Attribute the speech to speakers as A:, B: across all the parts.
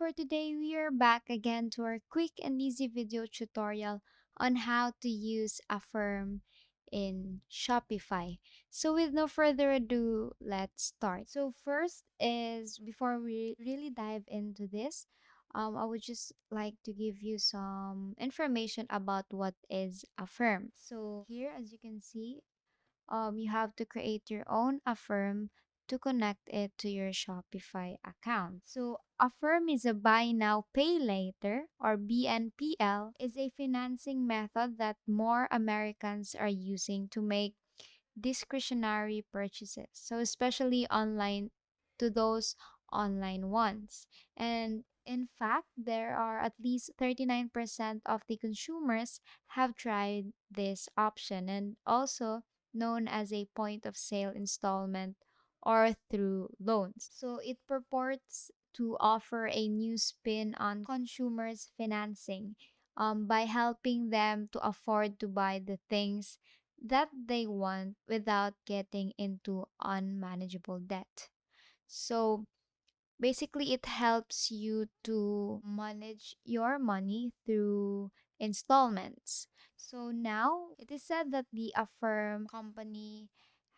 A: for today, we are back again to our quick and easy video tutorial on how to use Affirm in Shopify. So with no further ado, let's start. So first is, before we really dive into this, I would just like to give you some information about what is Affirm. So here, as you can see, you have to create your own Affirm to connect it to your Shopify account. So Affirm is a buy now pay later, or BNPL, is a financing method that more Americans are using to make discretionary purchases. So especially online, to those online ones. And in fact, there are at least 39% of the consumers have tried this option, and also known as a point of sale installment or through loans. So it purports to offer a new spin on consumers' financing, by helping them to afford to buy the things that they want without getting into unmanageable debt. So basically, it helps you to manage your money through installments. So now it is said that the Affirm company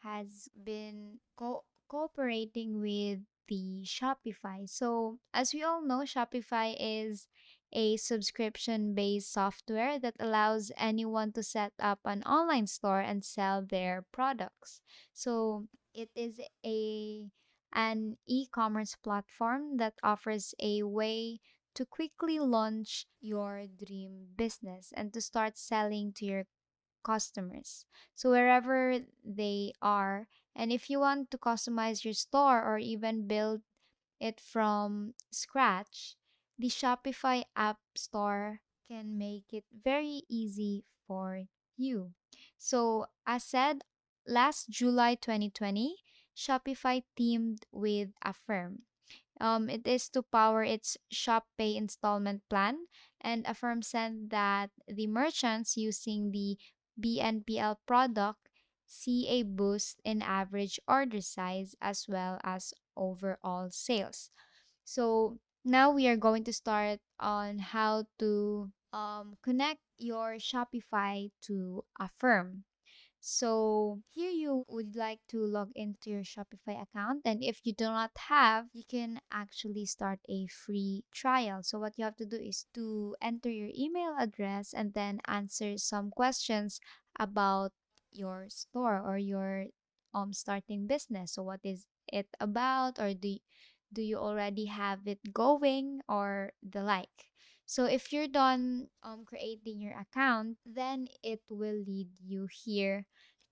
A: has been cooperating with the Shopify. So as we all know, Shopify is a subscription based software that allows anyone to set up an online store and sell their products. So it is an e-commerce platform that offers a way to quickly launch your dream business and to start selling to your customers. So wherever they are, and if you want to customize your store or even build it from scratch, the Shopify App Store can make it very easy for you. So, as said, last July 2020, Shopify teamed with Affirm. It is to power its Shop Pay installment plan, and Affirm said that the merchants using the BNPL product see a boost in average order size as well as overall sales. So now we are going to start on how to connect your Shopify to Affirm. So here you would like to log into your Shopify account, and if you do not have, you can actually start a free trial. So what you have to do is to enter your email address and then answer some questions about your store or your starting business. So what is it about, or do you already have it going, or the like. So if you're done creating your account, then it will lead you here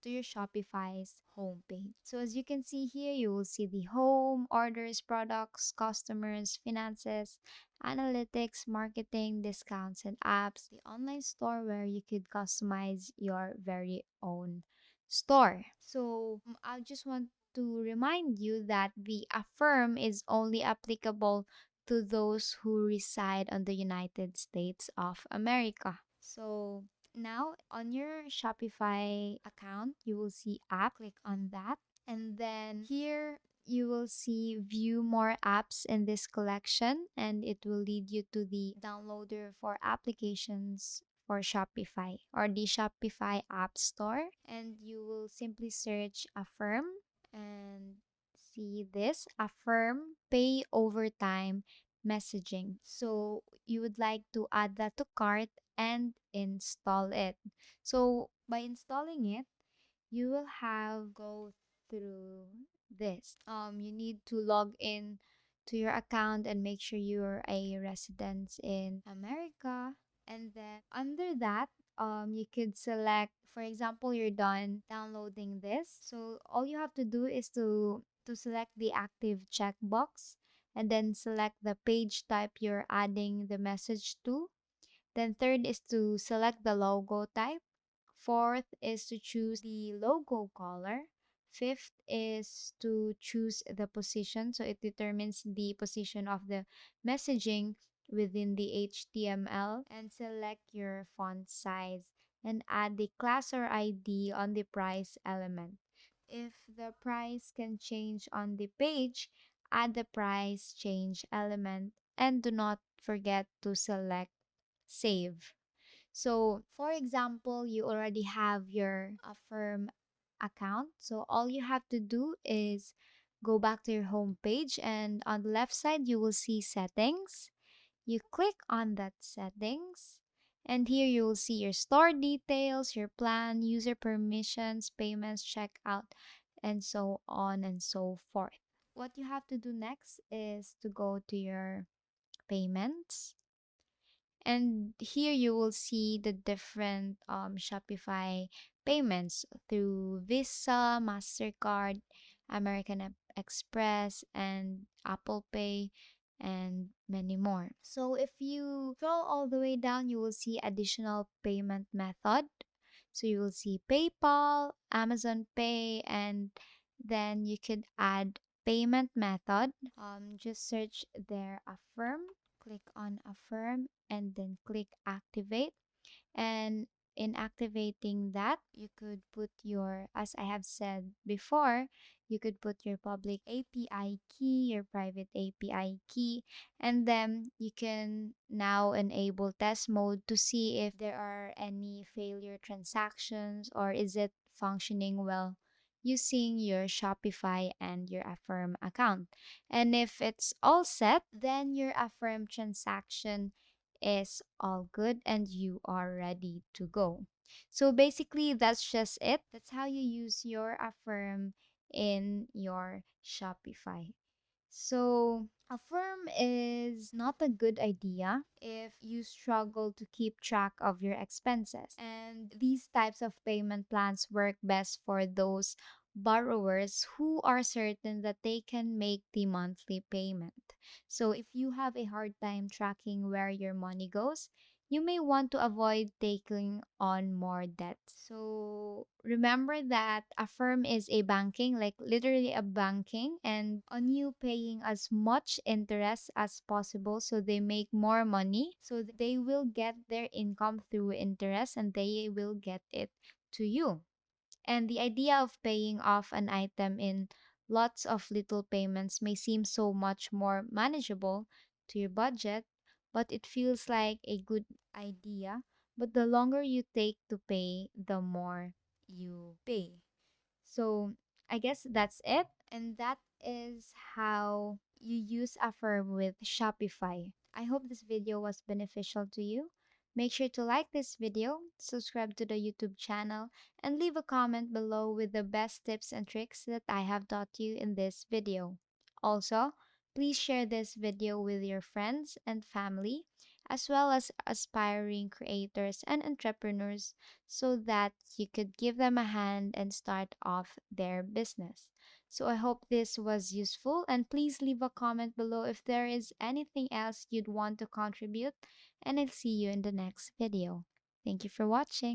A: to your Shopify's homepage. So as you can see here, you will see the home, orders, products, customers, finances, analytics, marketing, discounts, and apps, the online store where you could customize your very own store. So I just want to remind you that the Affirm is only applicable to those who reside on the United States of America. So now on your Shopify account, you will see app, click on that. And then here you will see view more apps in this collection, and it will lead you to the downloader for applications for Shopify or the Shopify App Store. And you will simply search Affirm and see this Affirm Pay Over Time messaging. So you would like to add that to cart and install it. So by installing it, you will have go through this. You need to log in to your account and make sure you're a resident in America. And then under that, you could select, for example, you're done downloading this. So all you have to do is to select the active checkbox and then select the page type you're adding the message to. Then third is to select the logo type. Fourth is to choose the logo color. Fifth is to choose the position. So it determines the position of the messaging within the HTML, and select your font size and add the class or ID on the price element. If the price can change on the page, add the price change element and do not forget to select save. So, for example, you already have your Affirm account. So, all you have to do is go back to your home page, and on the left side, you will see settings. You click on that settings, and here you will see your store details, your plan, user permissions, payments, checkout, and so on and so forth. What you have to do next is to go to your payments, and here you will see the different Shopify payments through Visa, MasterCard, Express, and Apple Pay, and many more. So if you scroll all the way down, you will see additional payment method. So you will see PayPal, Amazon Pay, and then you could add payment method. Just search there Affirm, click on Affirm, and then click activate. And in activating that, you could put your, as I have said before, you could put your public API key, your private API key, and then you can now enable test mode to see if there are any failure transactions or is it functioning well using your Shopify and your Affirm account. And if it's all set, then your Affirm transaction is all good and you are ready to go. So basically, that's just it. That's how you use your Affirm in your Shopify. So, Affirm is not a good idea if you struggle to keep track of your expenses. And these types of payment plans work best for those borrowers who are certain that they can make the monthly payment. So, if you have a hard time tracking where your money goes, you may want to avoid taking on more debt. So remember that Affirm is a banking, like literally a banking, and on you paying as much interest as possible so they make more money. So they will get their income through interest and they will get it to you. And the idea of paying off an item in lots of little payments may seem so much more manageable to your budget, but it feels like a good idea. But the longer you take to pay, the more you pay. So I guess that's it. And that is how you use Affirm with Shopify. I hope this video was beneficial to you. Make sure to like this video, subscribe to the YouTube channel, and leave a comment below with the best tips and tricks that I have taught you in this video. Also, please share this video with your friends and family, as well as aspiring creators and entrepreneurs so that you could give them a hand and start off their business. So I hope this was useful, and please leave a comment below if there is anything else you'd want to contribute, and I'll see you in the next video. Thank you for watching.